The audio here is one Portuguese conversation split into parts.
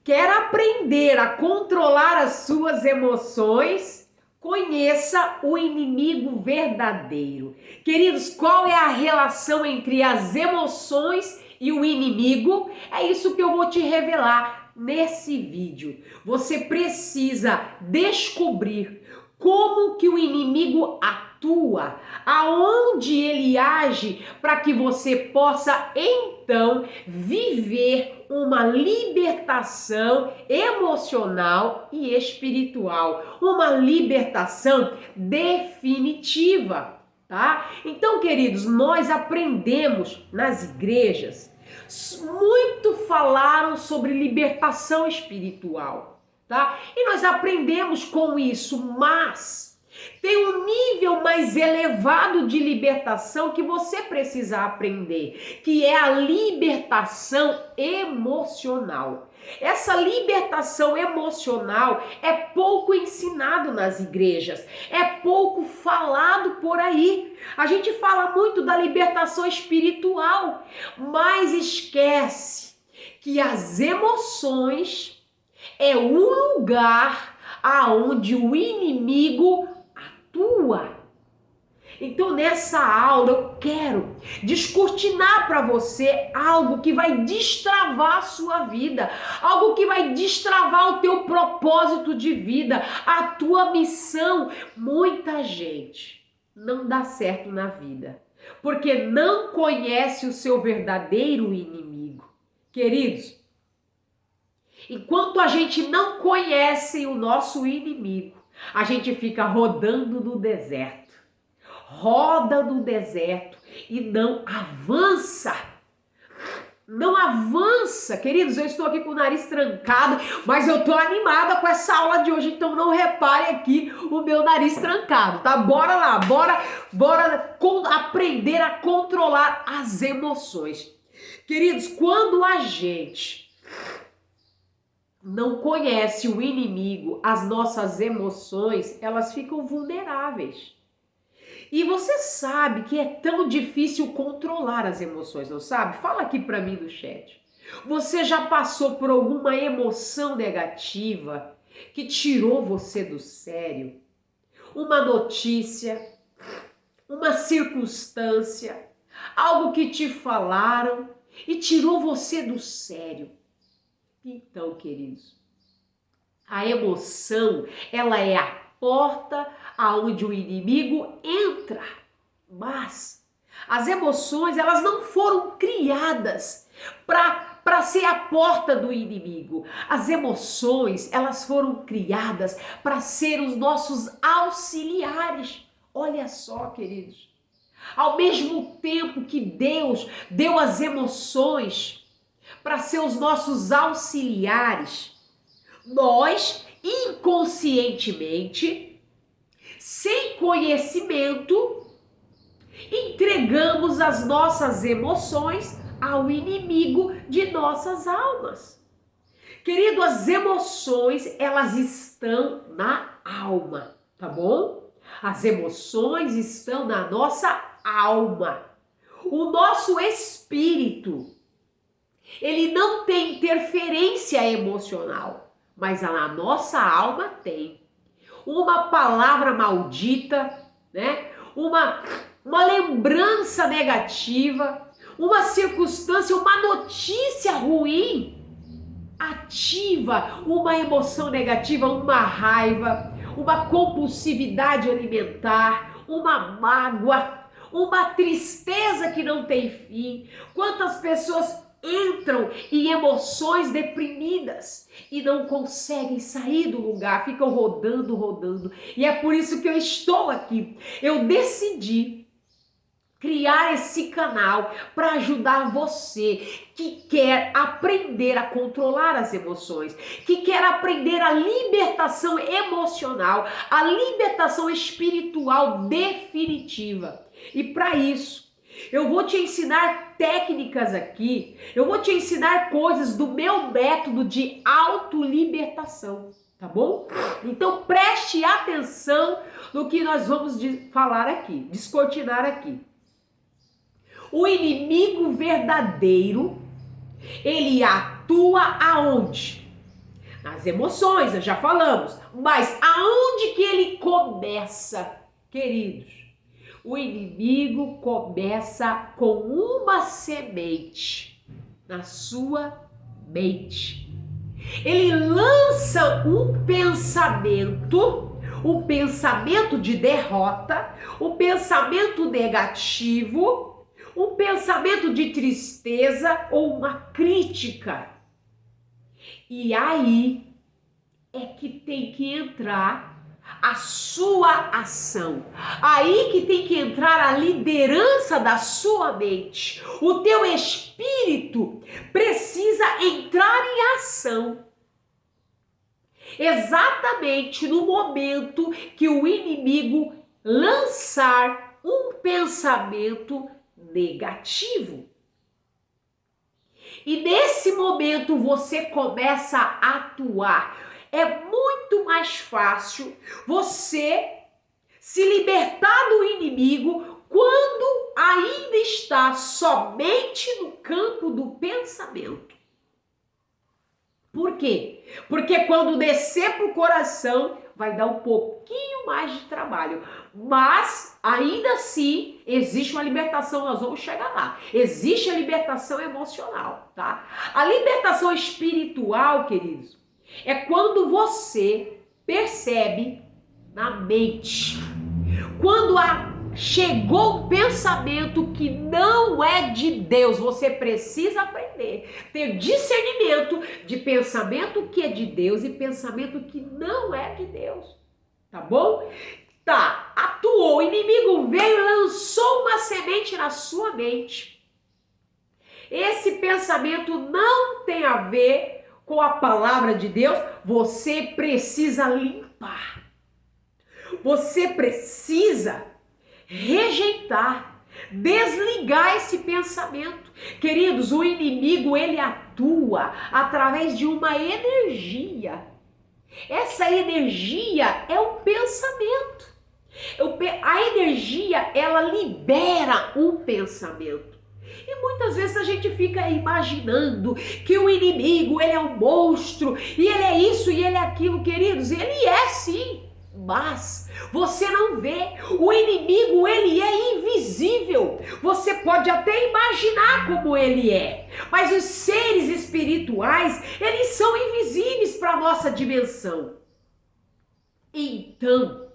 Quer aprender a controlar as suas emoções? Conheça o inimigo verdadeiro. Queridos, qual é a relação entre as emoções e o inimigo? É isso que eu vou te revelar nesse vídeo. Você precisa descobrir como que o inimigo atua, aonde ele age, para que você possa então viver uma libertação emocional e espiritual, uma libertação definitiva, tá? Então, queridos, nós aprendemos nas igrejas, muito falaram sobre libertação espiritual, tá? E nós aprendemos com isso, mas tem um nível mais elevado de libertação que você precisa aprender, que é a libertação emocional. Essa libertação emocional é pouco ensinado nas igrejas, é pouco falado por aí. A gente fala muito da libertação espiritual, mas esquece que as emoções é o lugar aonde o inimigo atua. Então nessa aula eu quero descortinar para você algo que vai destravar a sua vida, algo que vai destravar o teu propósito de vida, a tua missão. Muita gente não dá certo na vida porque não conhece o seu verdadeiro inimigo. Queridos, enquanto a gente não conhece o nosso inimigo, a gente fica rodando no deserto. Roda no deserto e não avança. Não avança. Queridos, eu estou aqui com o nariz trancado, mas eu tô animada com essa aula de hoje, então não repare aqui o meu nariz trancado, tá? Bora lá, bora aprender a controlar as emoções. Queridos, quando a gente não conhece o inimigo, as nossas emoções, elas ficam vulneráveis. E você sabe que é tão difícil controlar as emoções, não sabe? Fala aqui pra mim no chat. Você já passou por alguma emoção negativa que tirou você do sério? Uma notícia, uma circunstância, algo que te falaram e tirou você do sério. Então, queridos, a emoção, ela é a porta aonde o inimigo entra. Mas as emoções, elas não foram criadas para ser a porta do inimigo. As emoções, elas foram criadas para ser os nossos auxiliares. Olha só, queridos. Ao mesmo tempo que Deus deu as emoções para ser os nossos auxiliares, nós, inconscientemente, sem conhecimento, entregamos as nossas emoções ao inimigo de nossas almas. Querido, as emoções, elas estão na alma, tá bom? As emoções estão na nossa alma. O nosso espírito, ele não tem interferência emocional, mas a nossa alma tem. Uma palavra maldita, né? Uma lembrança negativa, uma circunstância, uma notícia ruim ativa uma emoção negativa, uma raiva, uma compulsividade alimentar, uma mágoa, uma tristeza que não tem fim. Quantas pessoas entram em emoções deprimidas e não conseguem sair do lugar, ficam rodando. E é por isso que eu estou aqui. Eu decidi criar esse canal para ajudar você que quer aprender a controlar as emoções, que quer aprender a libertação emocional, a libertação espiritual definitiva. E para isso, eu vou te ensinar técnicas aqui, eu vou te ensinar coisas do meu método de autolibertação, tá bom? Então preste atenção no que nós vamos falar aqui, descortinar aqui. O inimigo verdadeiro, ele atua aonde? Nas emoções, nós já falamos. Mas aonde que ele começa, queridos? O inimigo começa com uma semente na sua mente. Ele lança um pensamento de derrota, um pensamento negativo, um pensamento de tristeza ou uma crítica. E aí é que tem que entrar a sua ação. Aí que tem que entrar a liderança da sua mente. O teu espírito precisa entrar em ação. Exatamente no momento que o inimigo lançar um pensamento negativo. E nesse momento você começa a atuar. É muito mais fácil você se libertar do inimigo quando ainda está somente no campo do pensamento. Por quê? Porque quando descer para o coração vai dar um pouquinho mais de trabalho. Mas ainda assim existe uma libertação, nós vamos chegar lá. Existe a libertação emocional, tá? A libertação espiritual, queridos, é quando você percebe na mente, quando chegou um pensamento que não é de Deus. Você precisa aprender, ter discernimento de pensamento que é de Deus e pensamento que não é de Deus, tá bom? Tá, atuou, o inimigo veio e lançou uma semente na sua mente. Esse pensamento não tem a ver com a palavra de Deus. Você precisa limpar. Você precisa rejeitar, desligar esse pensamento. Queridos, o inimigo, ele atua através de uma energia. Essa energia é um pensamento. A energia, ela libera um pensamento. E muitas vezes a gente fica imaginando que o inimigo, ele é um monstro, e ele é isso, e ele é aquilo, queridos. Ele é sim, mas você não vê. O inimigo, ele é invisível. Você pode até imaginar como ele é, mas os seres espirituais, eles são invisíveis para a nossa dimensão. Então,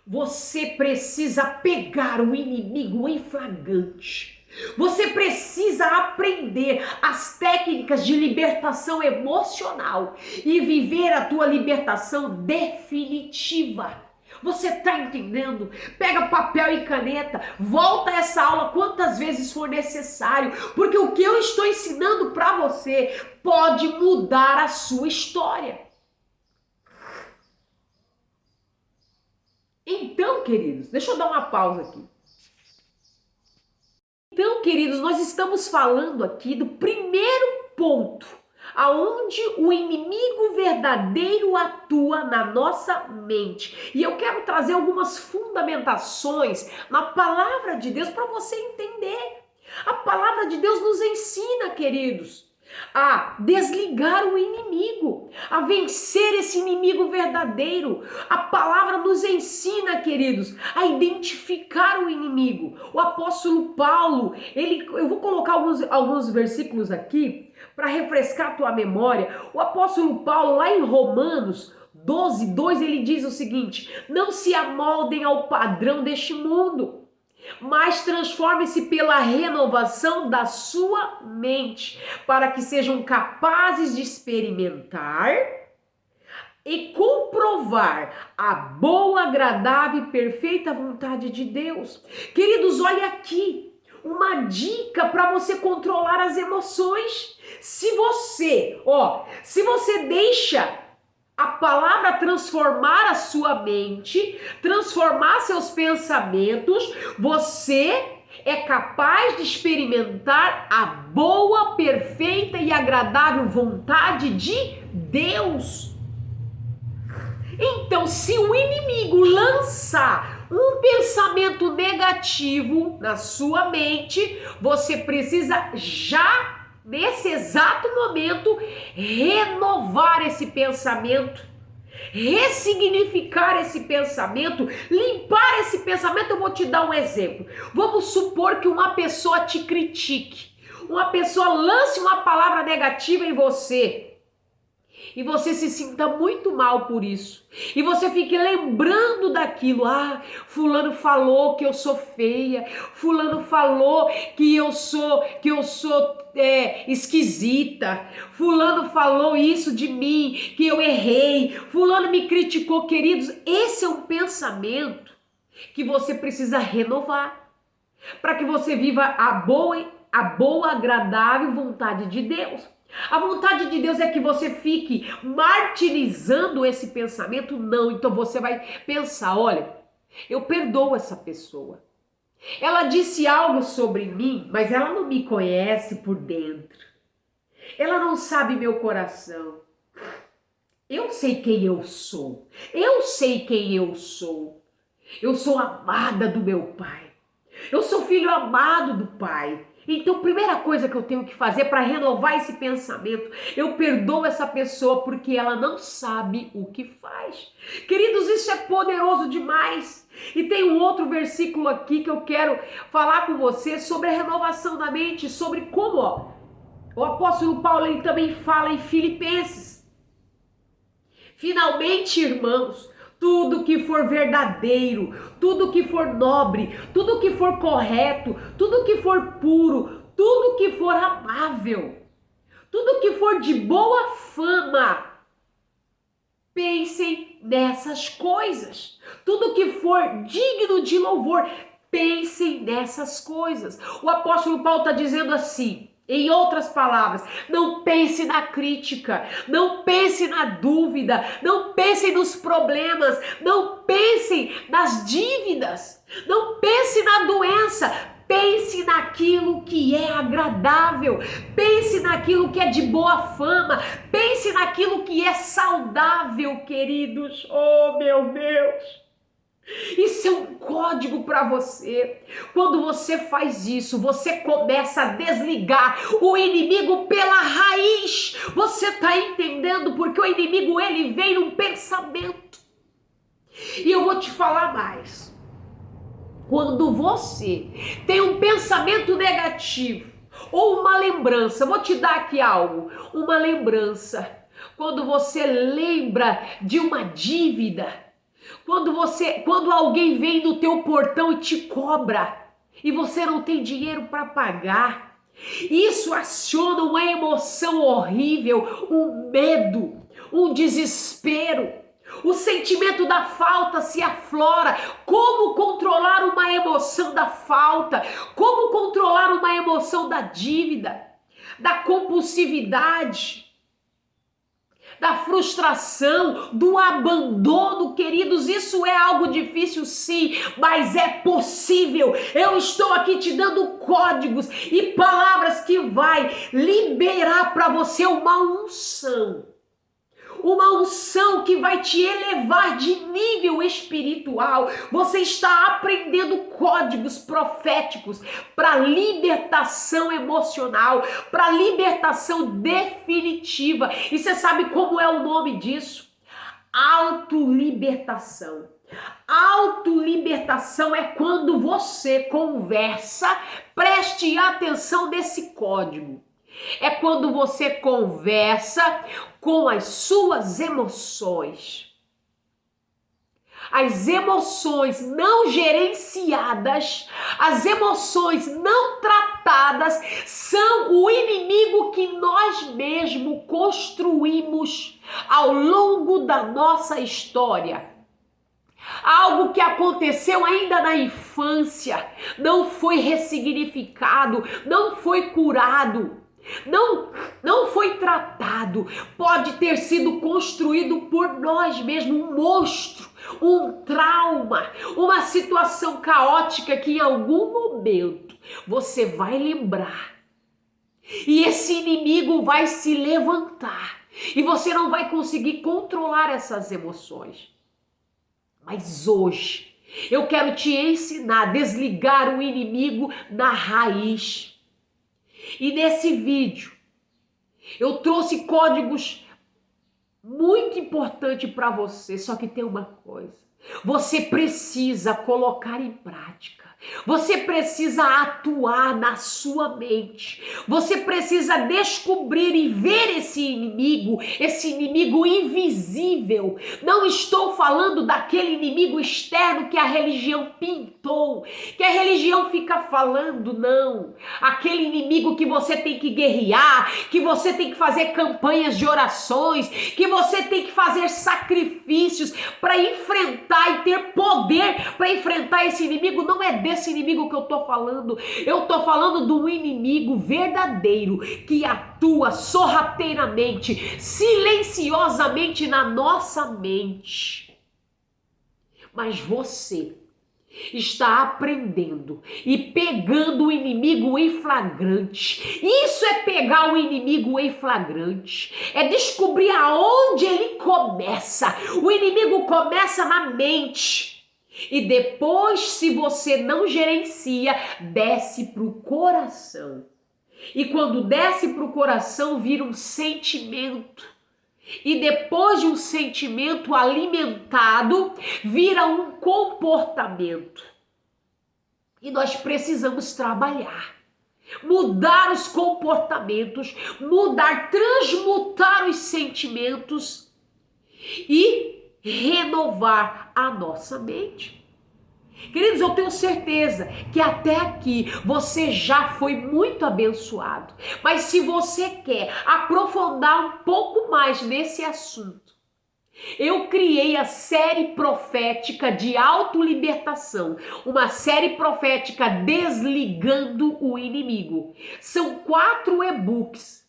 você precisa pegar o inimigo em flagrante. Você precisa aprender as técnicas de libertação emocional e viver a tua libertação definitiva. Você está entendendo? Pega papel e caneta, volta a essa aula quantas vezes for necessário, porque o que eu estou ensinando para você pode mudar a sua história. Então, queridos, deixa eu dar uma pausa aqui. Então, queridos, nós estamos falando aqui do primeiro ponto, aonde o inimigo verdadeiro atua na nossa mente. E eu quero trazer algumas fundamentações na palavra de Deus para você entender. A palavra de Deus nos ensina, queridos, a desligar o inimigo, a vencer esse inimigo verdadeiro. A palavra nos ensina, queridos, a identificar o inimigo. O apóstolo Paulo, eu vou colocar alguns versículos aqui para refrescar a tua memória. O apóstolo Paulo, lá em Romanos 12:2, ele diz o seguinte: não se amoldem ao padrão deste mundo, mas transforme-se pela renovação da sua mente, para que sejam capazes de experimentar e comprovar a boa, agradável e perfeita vontade de Deus. Queridos, olha aqui uma dica para você controlar as emoções. Se você deixa a palavra transformar a sua mente, transformar seus pensamentos, você é capaz de experimentar a boa, perfeita e agradável vontade de Deus. Então, se o inimigo lançar um pensamento negativo na sua mente, você precisa já nesse exato momento, renovar esse pensamento, ressignificar esse pensamento, limpar esse pensamento. Eu vou te dar um exemplo. Vamos supor que uma pessoa te critique, uma pessoa lance uma palavra negativa em você, e você se sinta muito mal por isso. E você fique lembrando daquilo. Ah, fulano falou que eu sou feia. Fulano falou que eu sou esquisita. Fulano falou isso de mim, que eu errei. Fulano me criticou. Queridos, esse é um pensamento que você precisa renovar, para que você viva a boa, agradável vontade de Deus. A vontade de Deus é que você fique martirizando esse pensamento? Não. Então você vai pensar, olha, eu perdoo essa pessoa. Ela disse algo sobre mim, mas ela não me conhece por dentro. Ela não sabe meu coração. Eu sei quem eu sou. Eu sei quem eu sou. Eu sou amada do meu Pai. Eu sou filho amado do Pai. Então, primeira coisa que eu tenho que fazer para renovar esse pensamento, eu perdoo essa pessoa porque ela não sabe o que faz. Queridos, isso é poderoso demais. E tem um outro versículo aqui que eu quero falar com você sobre a renovação da mente, sobre como o apóstolo Paulo ele também fala em Filipenses. Finalmente, irmãos, tudo que for verdadeiro, tudo que for nobre, tudo que for correto, tudo que for puro, tudo que for amável, tudo que for de boa fama, pensem nessas coisas. Tudo que for digno de louvor, pensem nessas coisas. O apóstolo Paulo está dizendo assim, em outras palavras, não pense na crítica, não pense na dúvida, não pense nos problemas, não pense nas dívidas, não pense na doença, pense naquilo que é agradável, pense naquilo que é de boa fama, pense naquilo que é saudável, queridos. Oh, meu Deus! Isso é um código para você. Quando você faz isso, você começa a desligar o inimigo pela raiz. Você está entendendo? Porque o inimigo ele vem num pensamento. E eu vou te falar mais. Quando você tem um pensamento negativo ou uma lembrança, eu vou te dar aqui algo, uma lembrança. Quando você lembra de uma dívida, quando alguém vem no teu portão e te cobra e você não tem dinheiro para pagar, isso aciona uma emoção horrível, um medo, um desespero. O sentimento da falta se aflora. Como controlar uma emoção da falta? Como controlar uma emoção da dívida, da compulsividade, da frustração, do abandono, queridos? Isso é algo difícil, sim, mas é possível. Eu estou aqui te dando códigos e palavras que vai liberar para você uma unção que vai te elevar de nível espiritual. Você está aprendendo códigos proféticos para libertação emocional, para libertação definitiva. E você sabe como é o nome disso? Autolibertação. Autolibertação é quando você conversa, preste atenção nesse código. É quando você conversa com as suas emoções. As emoções não gerenciadas, as emoções não tratadas são o inimigo que nós mesmos construímos ao longo da nossa história. Algo que aconteceu ainda na infância, não foi ressignificado, não foi curado. Não foi tratado, pode ter sido construído por nós mesmos, um monstro, um trauma, uma situação caótica que em algum momento você vai lembrar. E esse inimigo vai se levantar e você não vai conseguir controlar essas emoções. Mas hoje eu quero te ensinar a desligar o inimigo na raiz. E nesse vídeo Eu trouxe códigos muito importantes para você, só que tem uma coisa. Você precisa colocar em prática. Você precisa atuar na sua mente. Você precisa descobrir e ver esse inimigo invisível. Não estou falando daquele inimigo externo que a religião pintou, que a religião fica falando, não. Aquele inimigo que você tem que guerrear, que você tem que fazer campanhas de orações, que você tem que fazer sacrifícios para enfrentar e ter poder para enfrentar esse inimigo. Não é desse inimigo que eu tô falando. Eu tô falando do inimigo verdadeiro que atua sorrateiramente, silenciosamente na nossa mente. Mas você está aprendendo e pegando o inimigo em flagrante. Isso é pegar o inimigo em flagrante. É descobrir aonde ele começa. O inimigo começa na mente. E depois, se você não gerencia, desce para o coração. E quando desce para o coração, vira um sentimento. E depois de um sentimento alimentado, vira um comportamento. E nós precisamos trabalhar, mudar os comportamentos, transmutar os sentimentos e renovar a nossa mente. Queridos, eu tenho certeza que até aqui você já foi muito abençoado. Mas se você quer aprofundar um pouco mais nesse assunto, eu criei a série profética de autolibertação, uma série profética desligando o inimigo. São 4 e-books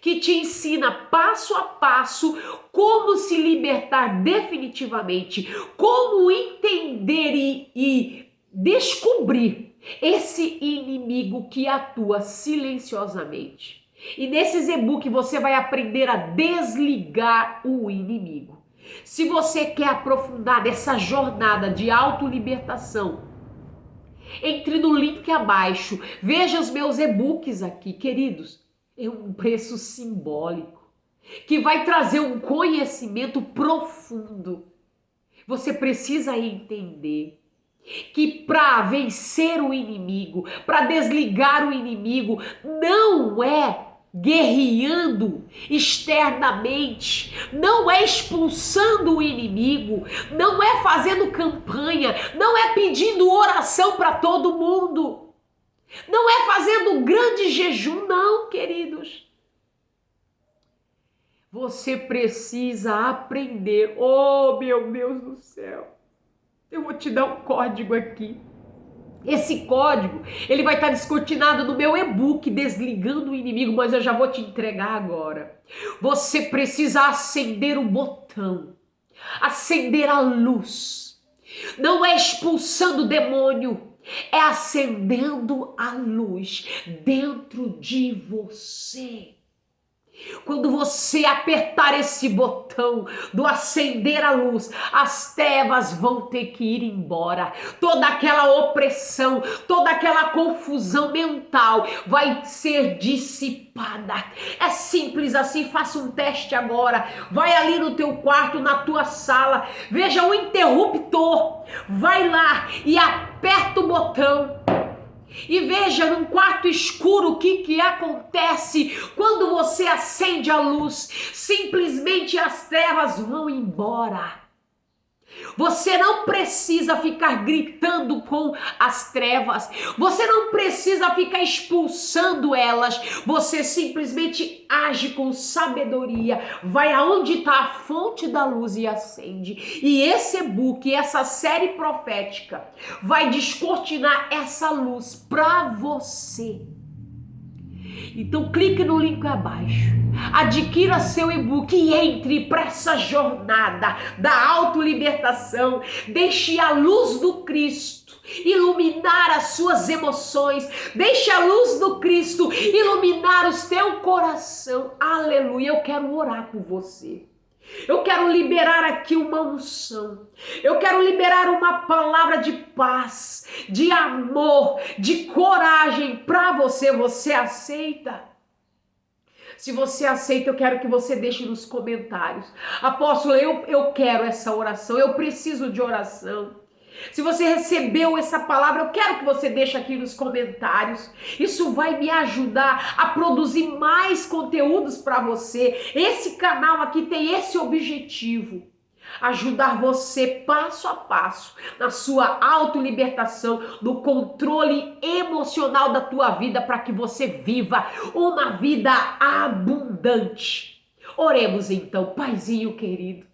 que te ensina passo a passo como se libertar definitivamente, como entender e descobrir esse inimigo que atua silenciosamente. E nesses e-books você vai aprender a desligar o inimigo. Se você quer aprofundar nessa jornada de autolibertação, entre no link abaixo, veja os meus e-books aqui, queridos. É um preço simbólico que vai trazer um conhecimento profundo. Você precisa entender que para vencer o inimigo, para desligar o inimigo, não é guerreando externamente, não é expulsando o inimigo, não é fazendo campanha, não é pedindo oração para todo mundo. Não é fazendo grande jejum, não, queridos. Você precisa aprender. Oh, meu Deus do céu. Eu vou te dar um código aqui. Esse código, ele vai estar descortinado no meu e-book, Desligando o Inimigo, mas eu já vou te entregar agora. Você precisa acender o botão, acender a luz. Não é expulsando o demônio, é acendendo a luz dentro de você. Quando você apertar esse botão do acender a luz, as trevas vão ter que ir embora. Toda aquela opressão, toda aquela confusão mental vai ser dissipada. É simples assim, faça um teste agora. Vai ali no teu quarto, na tua sala, veja o interruptor. Vai lá e aperta o botão. E veja num quarto escuro o que acontece quando você acende a luz. Simplesmente as trevas vão embora. Você não precisa ficar gritando com as trevas. Você não precisa ficar expulsando elas. Você simplesmente age com sabedoria. Vai aonde está a fonte da luz e acende. E esse e-book, essa série profética, vai descortinar essa luz para você. Então clique no link abaixo, adquira seu e-book e entre para essa jornada da autolibertação. Deixe a luz do Cristo iluminar as suas emoções, deixe a luz do Cristo iluminar o seu coração. Aleluia, eu quero orar por você. Eu quero liberar aqui uma unção. Eu quero liberar uma palavra de paz, de amor, de coragem para você. Você aceita? Se você aceita, eu quero que você deixe nos comentários. Apóstolo, eu quero essa oração, eu preciso de oração. Se você recebeu essa palavra, eu quero que você deixe aqui nos comentários. Isso vai me ajudar a produzir mais conteúdos para você. Esse canal aqui tem esse objetivo: ajudar você passo a passo na sua autolibertação, no controle emocional da tua vida, para que você viva uma vida abundante. Oremos então. Paizinho querido,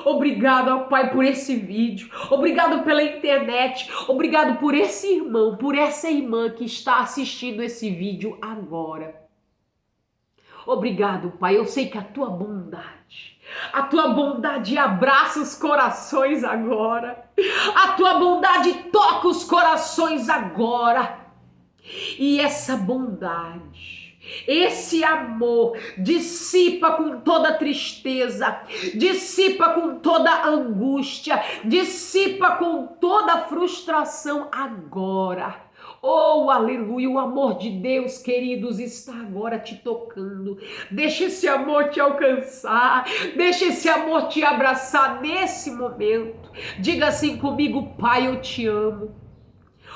obrigado, ó Pai, por esse vídeo, obrigado pela internet, obrigado por esse irmão, por essa irmã que está assistindo esse vídeo agora. Obrigado, Pai, eu sei que a tua bondade abraça os corações agora, a tua bondade toca os corações agora, e essa bondade, esse amor dissipa com toda tristeza, dissipa com toda angústia, dissipa com toda frustração agora. Oh, aleluia, o amor de Deus, queridos, está agora te tocando. Deixa esse amor te alcançar, deixa esse amor te abraçar nesse momento. Diga assim comigo: Pai, eu te amo.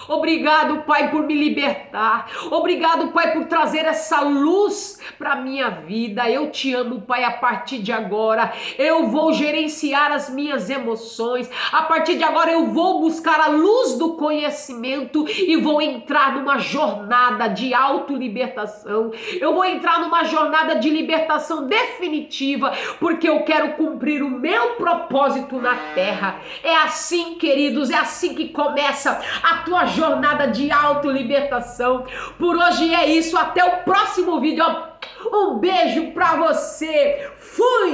Obrigado, Pai, por me libertar. Obrigado, Pai, por trazer essa luz para minha vida. Eu te amo, Pai. A partir de agora eu vou gerenciar as minhas emoções. A partir de agora eu vou buscar a luz do conhecimento e vou entrar numa jornada de autolibertação. Eu vou entrar numa jornada de libertação definitiva, porque eu quero cumprir o meu propósito na terra. É assim, queridos, é assim que começa a tua jornada de autolibertação. Por hoje é isso, até o próximo vídeo. Um beijo pra você. Fui!